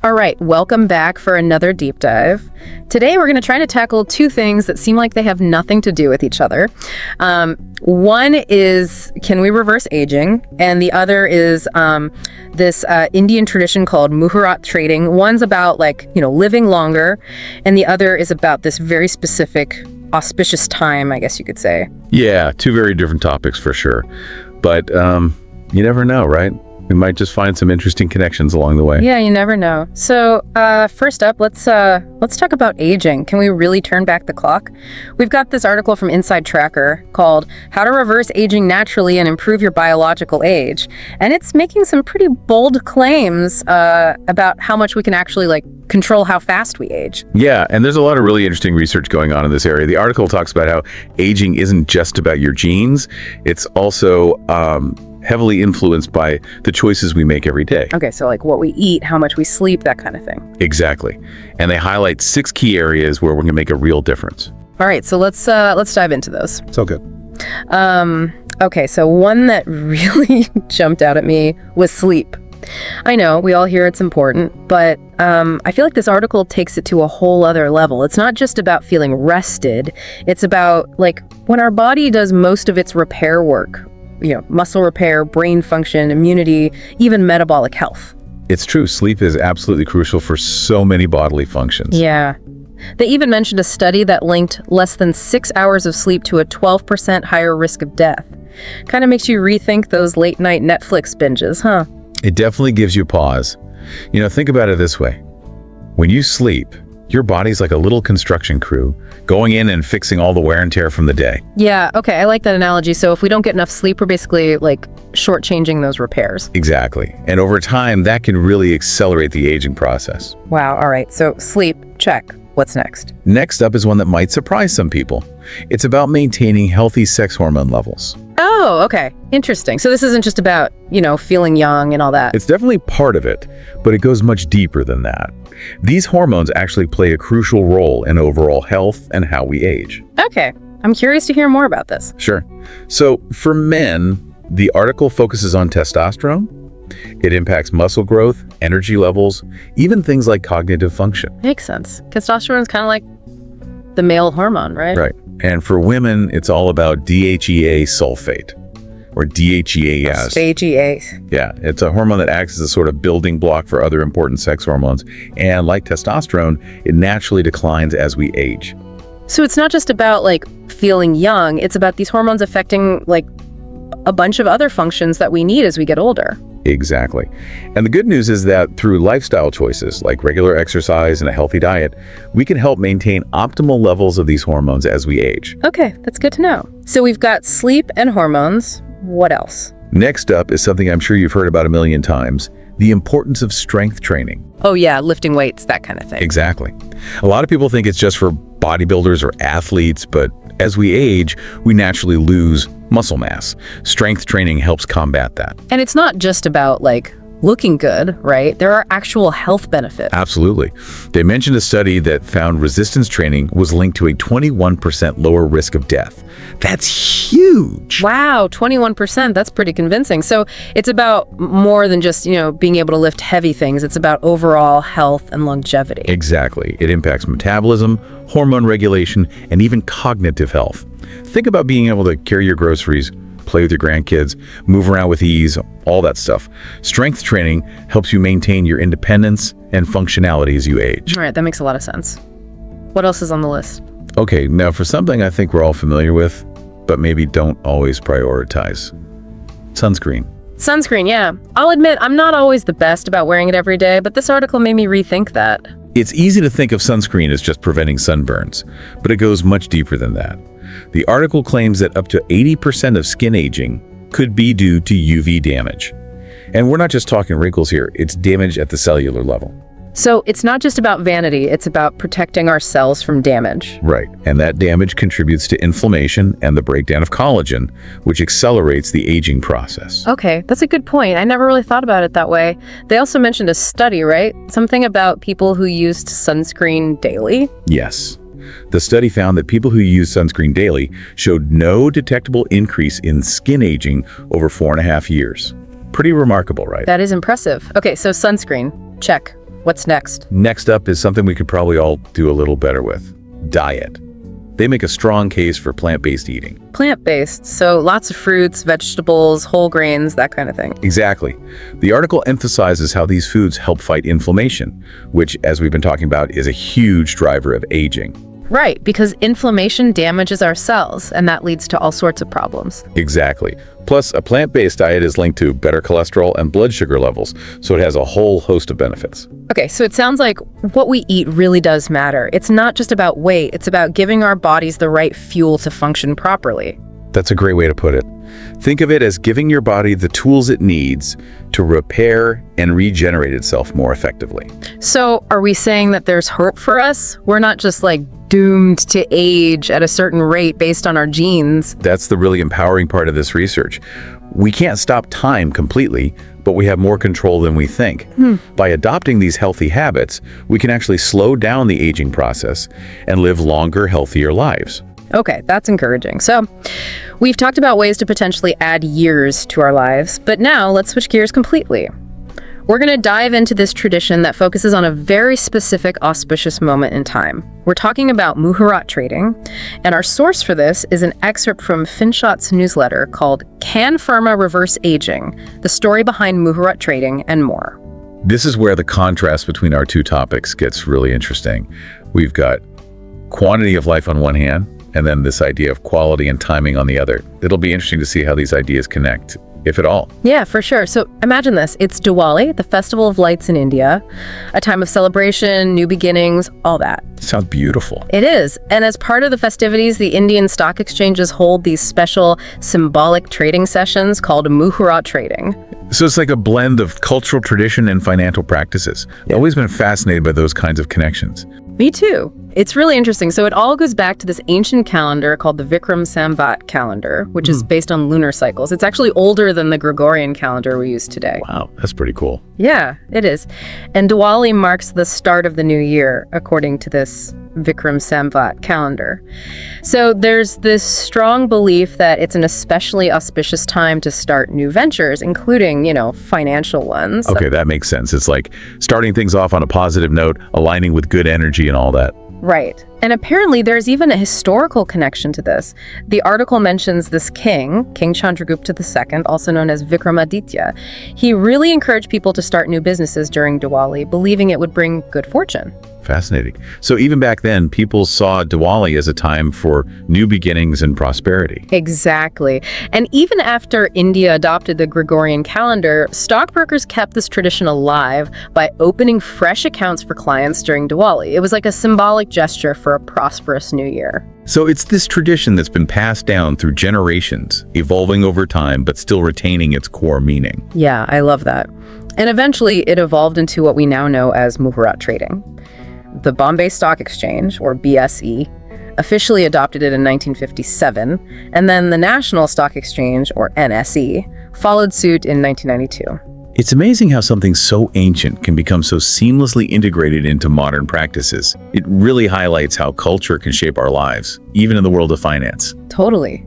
All right, welcome back for another deep dive. Today we're going to try to tackle two things that seem like they have nothing to do with each other. One is, can we reverse aging? And the other is this Indian tradition called Muhurat trading. One's about living longer, and the other is about this very specific auspicious time, I guess you could say. Yeah, two very different topics for sure. But you never know, right? We might just find some interesting connections along the way. Yeah, you never know. So first up, let's talk about aging. Can we really turn back the clock? We've got this article from Inside Tracker called How to Reverse Aging Naturally and Improve Your Biological Age. And it's making some pretty bold claims about how much we can actually control how fast we age. Yeah, and there's a lot of really interesting research going on in this area. The article talks about how aging isn't just about your genes. It's also heavily influenced by the choices we make every day. Okay, so what we eat, how much we sleep, that kind of thing. Exactly. And they highlight 6 key areas where we're going to make a real difference. All right, so let's dive into those. So good. Okay, so one that really jumped out at me was sleep. I know, we all hear it's important, but I feel like this article takes it to a whole other level. It's not just about feeling rested. It's about when our body does most of its repair work, muscle repair, brain function, immunity, even metabolic health. It's true. Sleep is absolutely crucial for so many bodily functions. Yeah. They even mentioned a study that linked less than 6 hours of sleep to a 12% higher risk of death. Kind of makes you rethink those late night Netflix binges, huh? It definitely gives you pause. Think about it this way. When you sleep, your body's like a little construction crew going in and fixing all the wear and tear from the day. Yeah, okay, I like that analogy. So if we don't get enough sleep, we're basically shortchanging those repairs. Exactly. And over time, that can really accelerate the aging process. Wow, all right. So sleep, check. What's next? Next up is one that might surprise some people. It's about maintaining healthy sex hormone levels. Oh, okay. Interesting. So this isn't just about, feeling young and all that. It's definitely part of it, but it goes much deeper than that. These hormones actually play a crucial role in overall health and how we age. Okay. I'm curious to hear more about this. Sure. So for men, the article focuses on testosterone. It impacts muscle growth, energy levels, even things like cognitive function. Makes sense. Testosterone is kind of like the male hormone, right? Right. And for women, it's all about DHEA sulfate, or DHEAS. DHEA. Yeah, it's a hormone that acts as a sort of building block for other important sex hormones. And like testosterone, it naturally declines as we age. So it's not just about feeling young, it's about these hormones affecting a bunch of other functions that we need as we get older. Exactly. And the good news is that through lifestyle choices like regular exercise and a healthy diet, we can help maintain optimal levels of these hormones as we age. Okay, that's good to know. So we've got sleep and hormones. What else? Next up is something I'm sure you've heard about a million times, the importance of strength training. Oh yeah, lifting weights, that kind of thing. Exactly. A lot of people think it's just for bodybuilders or athletes, but as we age, we naturally lose muscle mass. Strength training helps combat that. And it's not just about looking good, right? There are actual health benefits. Absolutely. They mentioned a study that found resistance training was linked to a 21% lower risk of death. That's huge. Wow, 21%. That's pretty convincing. So it's about more than just, being able to lift heavy things. It's about overall health and longevity. Exactly. It impacts metabolism, hormone regulation, and even cognitive health. Think about being able to carry your groceries, play with your grandkids, move around with ease, all that stuff. Strength training helps you maintain your independence and functionality as you age. All right, that makes a lot of sense. What else is on the list? Okay, now for something I think we're all familiar with, but maybe don't always prioritize. Sunscreen. Sunscreen, yeah. I'll admit, I'm not always the best about wearing it every day, but this article made me rethink that. It's easy to think of sunscreen as just preventing sunburns, but it goes much deeper than that. The article claims that up to 80% of skin aging could be due to UV damage. And we're not just talking wrinkles here, it's damage at the cellular level. So it's not just about vanity, it's about protecting our cells from damage. Right, and that damage contributes to inflammation and the breakdown of collagen, which accelerates the aging process. Okay, that's a good point. I never really thought about it that way. They also mentioned a study, right? Something about people who used sunscreen daily? Yes. The study found that people who use sunscreen daily showed no detectable increase in skin aging over 4.5 years. Pretty remarkable, right? That is impressive. Okay, so sunscreen, check. What's next? Next up is something we could probably all do a little better with: diet. They make a strong case for plant-based eating. Plant-based, so lots of fruits, vegetables, whole grains, that kind of thing. Exactly. The article emphasizes how these foods help fight inflammation, which, as we've been talking about, is a huge driver of aging. Right, because inflammation damages our cells, and that leads to all sorts of problems. Exactly. Plus, a plant-based diet is linked to better cholesterol and blood sugar levels, so it has a whole host of benefits. Okay, so it sounds like what we eat really does matter. It's not just about weight, it's about giving our bodies the right fuel to function properly. That's a great way to put it. Think of it as giving your body the tools it needs to repair and regenerate itself more effectively. So are we saying that there's hope for us? We're not just like doomed to age at a certain rate based on our genes. That's the really empowering part of this research. We can't stop time completely, but we have more control than we think. By adopting these healthy habits, we can actually slow down the aging process and live longer, healthier lives. Okay, that's encouraging. So we've talked about ways to potentially add years to our lives, but now let's switch gears completely. We're going to dive into this tradition that focuses on a very specific auspicious moment in time. We're talking about Muhurat trading, and our source for this is an excerpt from Finshot's newsletter called Can Pharma Reverse Aging? The Story Behind Muhurat Trading and More. This is where the contrast between our two topics gets really interesting. We've got quantity of life on one hand, and then this idea of quality and timing on the other. It'll be interesting to see how these ideas connect, if at all. Yeah, for sure. So imagine this. It's Diwali, the festival of lights in India, a time of celebration, new beginnings, all that. Sounds beautiful. It is. And as part of the festivities, the Indian stock exchanges hold these special symbolic trading sessions called Muhurat trading. So it's like a blend of cultural tradition and financial practices. I've always been fascinated by those kinds of connections. Me too. It's really interesting. So it all goes back to this ancient calendar called the Vikram Samvat calendar, which is based on lunar cycles. It's actually older than the Gregorian calendar we use today. Wow, that's pretty cool. Yeah, it is. And Diwali marks the start of the new year, according to this Vikram Samvat calendar. So there's this strong belief that it's an especially auspicious time to start new ventures, including, financial ones. Okay, that makes sense. It's like starting things off on a positive note, aligning with good energy and all that. Right. And apparently there's even a historical connection to this. The article mentions this king, King Chandragupta II, also known as Vikramaditya. He really encouraged people to start new businesses during Diwali, believing it would bring good fortune. Fascinating. So even back then, people saw Diwali as a time for new beginnings and prosperity. Exactly. And even after India adopted the Gregorian calendar, stockbrokers kept this tradition alive by opening fresh accounts for clients during Diwali. It was like a symbolic gesture for a prosperous new year. So it's this tradition that's been passed down through generations, evolving over time, but still retaining its core meaning. Yeah, I love that. And eventually it evolved into what we now know as Muhurat trading. The Bombay Stock Exchange, or BSE, officially adopted it in 1957, and then the National Stock Exchange, or NSE, followed suit in 1992. It's amazing how something so ancient can become so seamlessly integrated into modern practices. It really highlights how culture can shape our lives, even in the world of finance. Totally.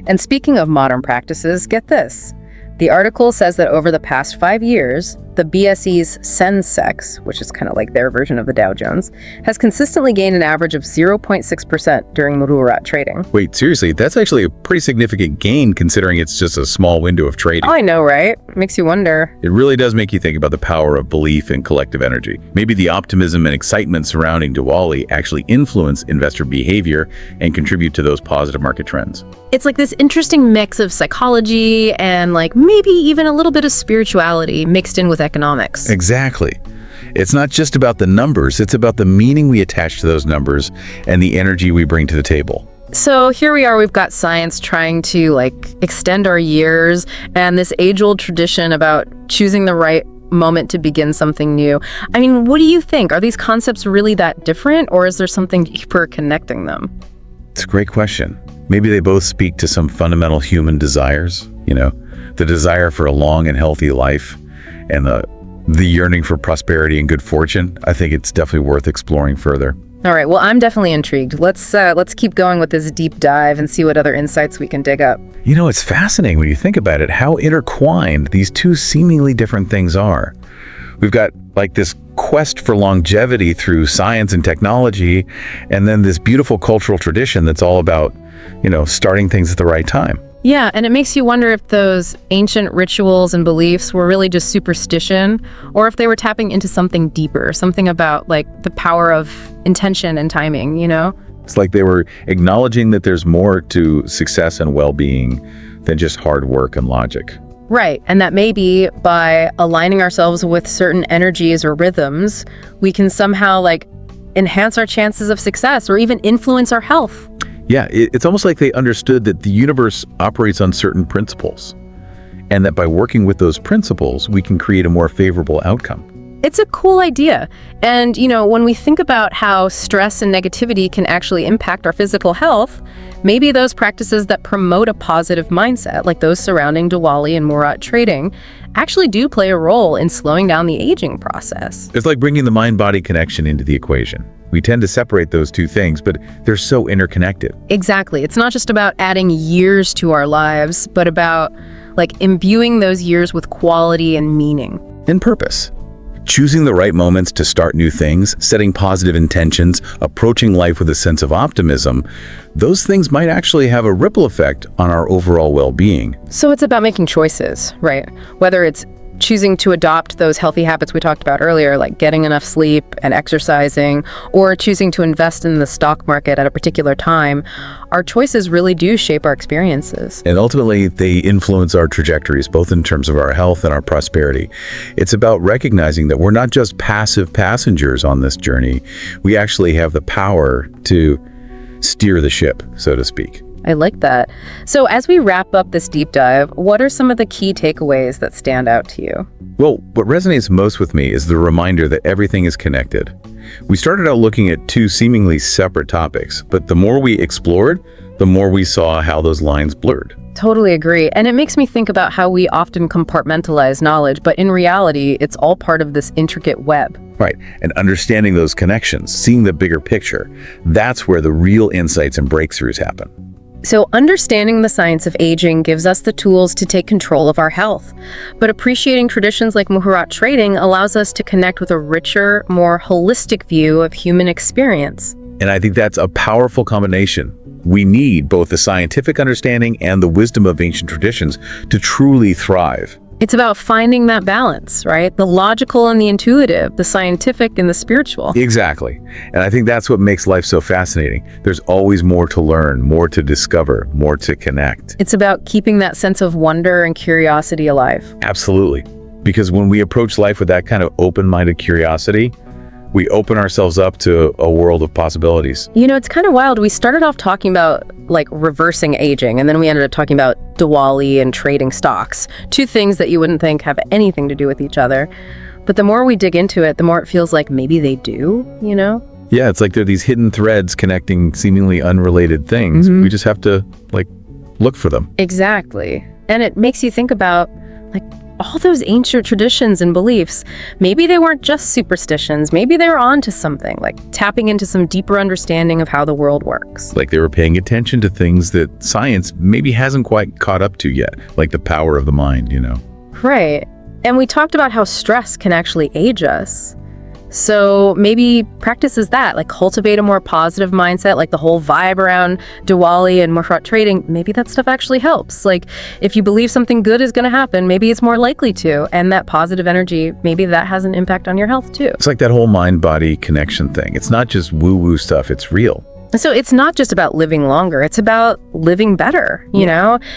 And speaking of modern practices, get this. The article says that over the past 5 years, the BSE's Sensex, which is kind of like their version of the Dow Jones, has consistently gained an average of 0.6% during Muhurat trading. Wait, seriously, that's actually a pretty significant gain considering it's just a small window of trading. Oh, I know, right? Makes you wonder. It really does make you think about the power of belief and collective energy. Maybe the optimism and excitement surrounding Diwali actually influence investor behavior and contribute to those positive market trends. It's like this interesting mix of psychology and like maybe even a little bit of spirituality mixed in with economics. Exactly. It's not just about the numbers, it's about the meaning we attach to those numbers and the energy we bring to the table. So here we are, we've got science trying to extend our years and this age-old tradition about choosing the right moment to begin something new. I mean, what do you think? Are these concepts really that different, or is there something deeper connecting them? It's a great question. Maybe they both speak to some fundamental human desires, the desire for a long and healthy life and the yearning for prosperity and good fortune. I think it's definitely worth exploring further. All right, well, I'm definitely intrigued. Let's keep going with this deep dive and see what other insights we can dig up. It's fascinating when you think about it, how intertwined these two seemingly different things are. We've got like this quest for longevity through science and technology, and then this beautiful cultural tradition that's all about, starting things at the right time. Yeah, and it makes you wonder if those ancient rituals and beliefs were really just superstition, or if they were tapping into something deeper, something about like the power of intention and timing. It's like they were acknowledging that there's more to success and well-being than just hard work and logic. Right, and that maybe by aligning ourselves with certain energies or rhythms, we can somehow like enhance our chances of success or even influence our health. Yeah, it's almost like they understood that the universe operates on certain principles, and that by working with those principles, we can create a more favorable outcome. It's a cool idea. And, when we think about how stress and negativity can actually impact our physical health, maybe those practices that promote a positive mindset, like those surrounding Diwali and Murat trading, actually do play a role in slowing down the aging process. It's like bringing the mind-body connection into the equation. We tend to separate those two things, but they're so interconnected. Exactly. It's not just about adding years to our lives, but about like imbuing those years with quality and meaning. And purpose. Choosing the right moments to start new things, setting positive intentions, approaching life with a sense of optimism, those things might actually have a ripple effect on our overall well-being. So it's about making choices, right? Whether it's choosing to adopt those healthy habits we talked about earlier, like getting enough sleep and exercising, or choosing to invest in the stock market at a particular time, our choices really do shape our experiences. And ultimately, they influence our trajectories, both in terms of our health and our prosperity. It's about recognizing that we're not just passive passengers on this journey. We actually have the power to steer the ship, so to speak. I like that. So as we wrap up this deep dive, what are some of the key takeaways that stand out to you? Well, what resonates most with me is the reminder that everything is connected. We started out looking at two seemingly separate topics, but the more we explored, the more we saw how those lines blurred. Totally agree. And it makes me think about how we often compartmentalize knowledge, but in reality, it's all part of this intricate web. Right. And understanding those connections, seeing the bigger picture, that's where the real insights and breakthroughs happen. So understanding the science of aging gives us the tools to take control of our health. But appreciating traditions like Muhurat trading allows us to connect with a richer, more holistic view of human experience. And I think that's a powerful combination. We need both the scientific understanding and the wisdom of ancient traditions to truly thrive. It's about finding that balance, right? The logical and the intuitive, the scientific and the spiritual. Exactly. And I think that's what makes life so fascinating. There's always more to learn, more to discover, more to connect. It's about keeping that sense of wonder and curiosity alive. Absolutely. Because when we approach life with that kind of open-minded curiosity, we open ourselves up to a world of possibilities. It's kind of wild. We started off talking about like reversing aging, and then we ended up talking about Diwali and trading stocks. Two things that you wouldn't think have anything to do with each other. But the more we dig into it, the more it feels like maybe they do, Yeah, it's like there are these hidden threads connecting seemingly unrelated things. Mm-hmm. We just have to look for them. Exactly. And it makes you think about all those ancient traditions and beliefs. Maybe they weren't just superstitions. Maybe they were onto something, like tapping into some deeper understanding of how the world works. Like they were paying attention to things that science maybe hasn't quite caught up to yet, like the power of the mind, Right. And we talked about how stress can actually age us. So maybe practices that, like cultivate a more positive mindset, like the whole vibe around Diwali and Muhurat trading. Maybe that stuff actually helps. Like if you believe something good is going to happen, maybe it's more likely to. And that positive energy, maybe that has an impact on your health too. It's like that whole mind-body connection thing. It's not just woo-woo stuff, it's real. So it's not just about living longer, it's about living better,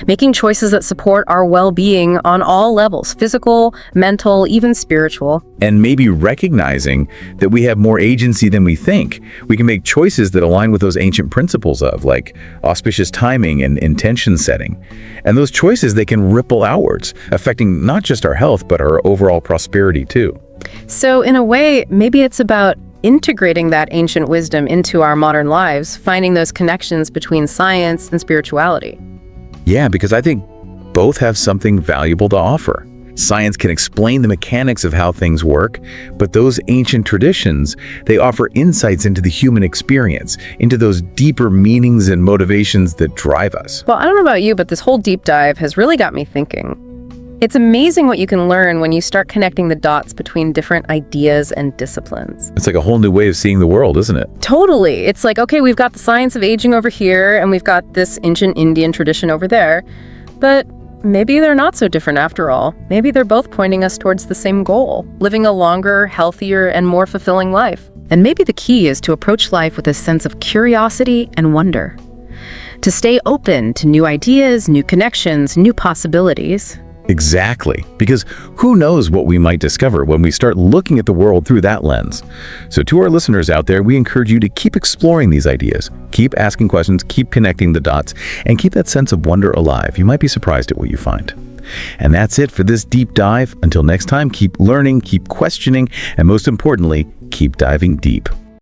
making choices that support our well-being on all levels, physical, mental, even spiritual. And maybe recognizing that we have more agency than we think. We can make choices that align with those ancient principles of like auspicious timing and intention setting. And those choices, they can ripple outwards, affecting not just our health, but our overall prosperity too. So in a way, maybe it's about integrating that ancient wisdom into our modern lives, finding those connections between science and spirituality. Yeah, because I think both have something valuable to offer. Science can explain the mechanics of how things work, but those ancient traditions, they offer insights into the human experience, into those deeper meanings and motivations that drive us. Well, I don't know about you, but this whole deep dive has really got me thinking. It's amazing what you can learn when you start connecting the dots between different ideas and disciplines. It's like a whole new way of seeing the world, isn't it? Totally. It's like, okay, we've got the science of aging over here, and we've got this ancient Indian tradition over there. But maybe they're not so different after all. Maybe they're both pointing us towards the same goal, living a longer, healthier, and more fulfilling life. And maybe the key is to approach life with a sense of curiosity and wonder. To stay open to new ideas, new connections, new possibilities. Exactly, because who knows what we might discover when we start looking at the world through that lens. So to our listeners out there, we encourage you to keep exploring these ideas, keep asking questions, keep connecting the dots, and keep that sense of wonder alive. You might be surprised at what you find. And that's it for this deep dive. Until next time, keep learning, keep questioning, and most importantly, keep diving deep.